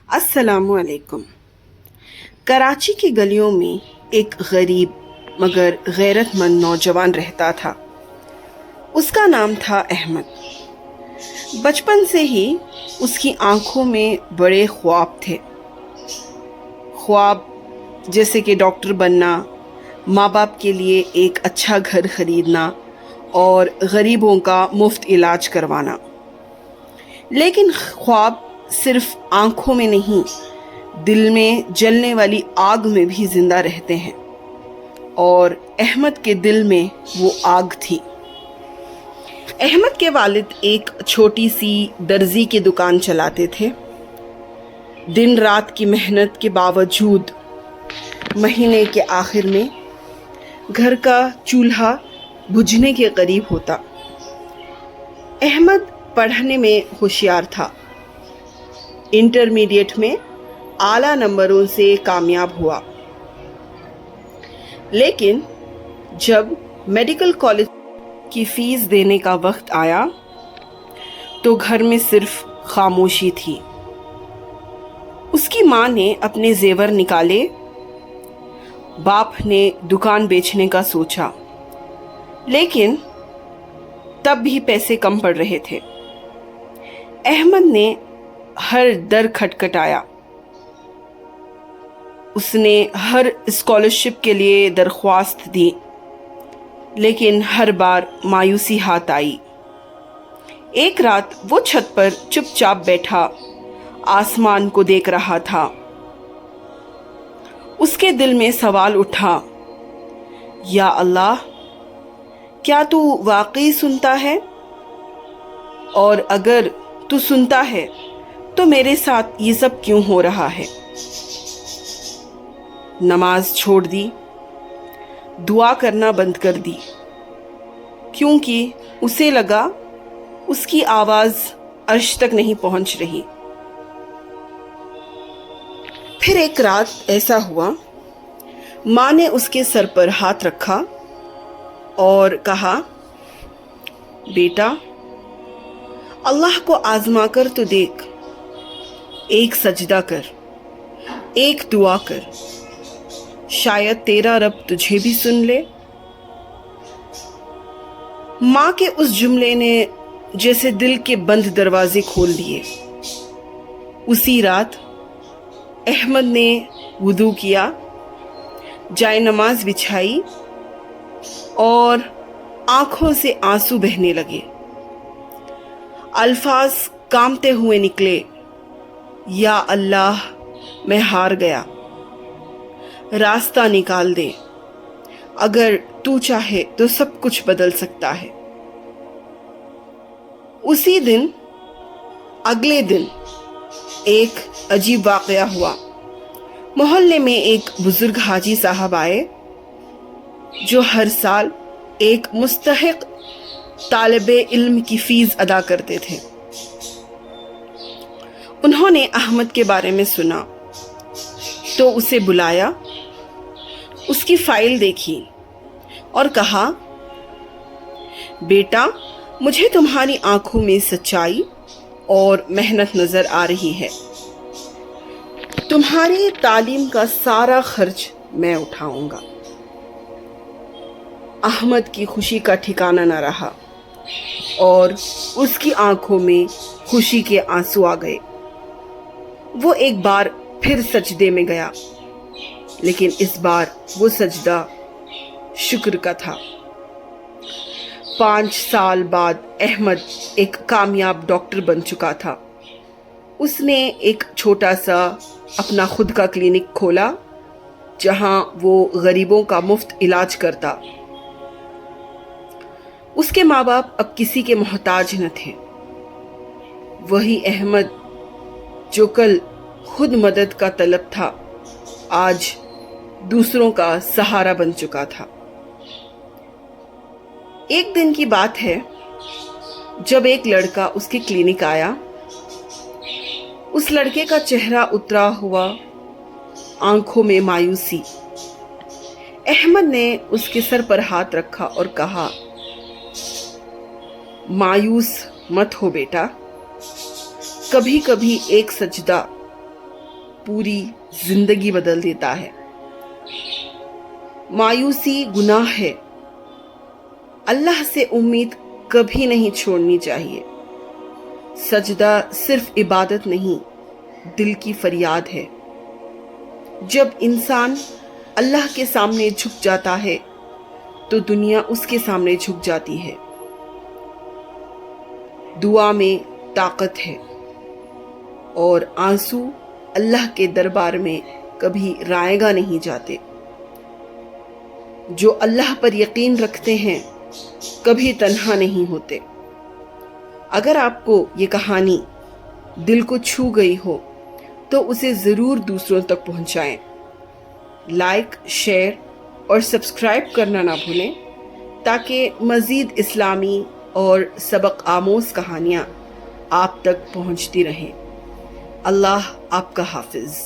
अस्सलामु अलैकुम। कराची की गलियों में एक गरीब मगर गैरतमंद नौजवान रहता था। उसका नाम था अहमद। बचपन से ही उसकी आंखों में बड़े ख्वाब थे। ख्वाब जैसे कि डॉक्टर बनना, माँ बाप के लिए एक अच्छा घर खरीदना और गरीबों का मुफ्त इलाज करवाना। लेकिन ख्वाब सिर्फ आंखों में नहीं, दिल में जलने वाली आग में भी जिंदा रहते हैं, और अहमद के दिल में वो आग थी। अहमद के वालिद एक छोटी सी दर्जी की दुकान चलाते थे। दिन रात की मेहनत के बावजूद महीने के आखिर में घर का चूल्हा बुझने के करीब होता। अहमद पढ़ने में होशियार था। इंटरमीडिएट में आला नंबरों से कामयाब हुआ, लेकिन जब मेडिकल कॉलेज की फीस देने का वक्त आया तो घर में सिर्फ खामोशी थी। उसकी माँ ने अपने जेवर निकाले, बाप ने दुकान बेचने का सोचा, लेकिन तब भी पैसे कम पड़ रहे थे। अहमद ने हर दर खटखटाया। उसने हर स्कॉलरशिप के लिए दरख्वास्त दी, लेकिन हर बार मायूसी हाथ आई। एक रात वो छत पर चुपचाप बैठा आसमान को देख रहा था। उसके दिल में सवाल उठा, या अल्लाह, क्या तू वाकई सुनता है? और अगर तू सुनता है तो मेरे साथ ये सब क्यों हो रहा है? नमाज छोड़ दी, दुआ करना बंद कर दी, क्योंकि उसे लगा उसकी आवाज अर्श तक नहीं पहुंच रही। फिर एक रात ऐसा हुआ, माँ ने उसके सर पर हाथ रखा और कहा, बेटा, अल्लाह को आजमा कर तो देख, एक सजदा कर, एक दुआ कर, शायद तेरा रब तुझे भी सुन ले। माँ के उस जुमले ने जैसे दिल के बंद दरवाजे खोल दिए। उसी रात अहमद ने वुदू किया, जाए नमाज बिछाई और आंखों से आंसू बहने लगे। अल्फाज कांपते हुए निकले, या अल्लाह, मैं हार गया, रास्ता निकाल दे, अगर तू चाहे तो सब कुछ बदल सकता है। उसी दिन, अगले दिन एक अजीब वाकया हुआ। मोहल्ले में एक बुजुर्ग हाजी साहब आए, जो हर साल एक मुस्तहिक तालिबे इल्म की फीस अदा करते थे। उन्होंने अहमद के बारे में सुना तो उसे बुलाया, उसकी फाइल देखी और कहा, बेटा, मुझे तुम्हारी आंखों में सच्चाई और मेहनत नजर आ रही है। तुम्हारी तालीम का सारा खर्च मैं उठाऊंगा। अहमद की खुशी का ठिकाना न रहा और उसकी आंखों में खुशी के आंसू आ गए। वो एक बार फिर सजदे में गया, लेकिन इस बार वो सजदा शुक्र का था। 5 साल बाद अहमद एक कामयाब डॉक्टर बन चुका था। उसने एक छोटा सा अपना खुद का क्लिनिक खोला, जहां वो गरीबों का मुफ्त इलाज करता। उसके माँ बाप अब किसी के मोहताज न थे। वही अहमद जो कल खुद मदद का तलब था, आज दूसरों का सहारा बन चुका था। एक दिन की बात है, जब एक लड़का उसके क्लिनिक आया। उस लड़के का चेहरा उतरा हुआ, आंखों में मायूसी। अहमद ने उसके सर पर हाथ रखा और कहा, मायूस मत हो बेटा, कभी कभी एक सजदा पूरी जिंदगी बदल देता है। मायूसी गुनाह है, अल्लाह से उम्मीद कभी नहीं छोड़नी चाहिए। सजदा सिर्फ इबादत नहीं, दिल की फरियाद है। जब इंसान अल्लाह के सामने झुक जाता है तो दुनिया उसके सामने झुक जाती है। दुआ में ताकत है और आंसू अल्लाह के दरबार में कभी राएगा नहीं जाते। जो अल्लाह पर यकीन रखते हैं कभी तन्हा नहीं होते। अगर आपको ये कहानी दिल को छू गई हो तो उसे ज़रूर दूसरों तक पहुंचाएं। लाइक, शेयर और सब्सक्राइब करना ना भूलें ताकि मज़ीद इस्लामी और सबक आमोज़ कहानियाँ आप तक पहुंचती रहें। अल्लाह आपका हाफिज़।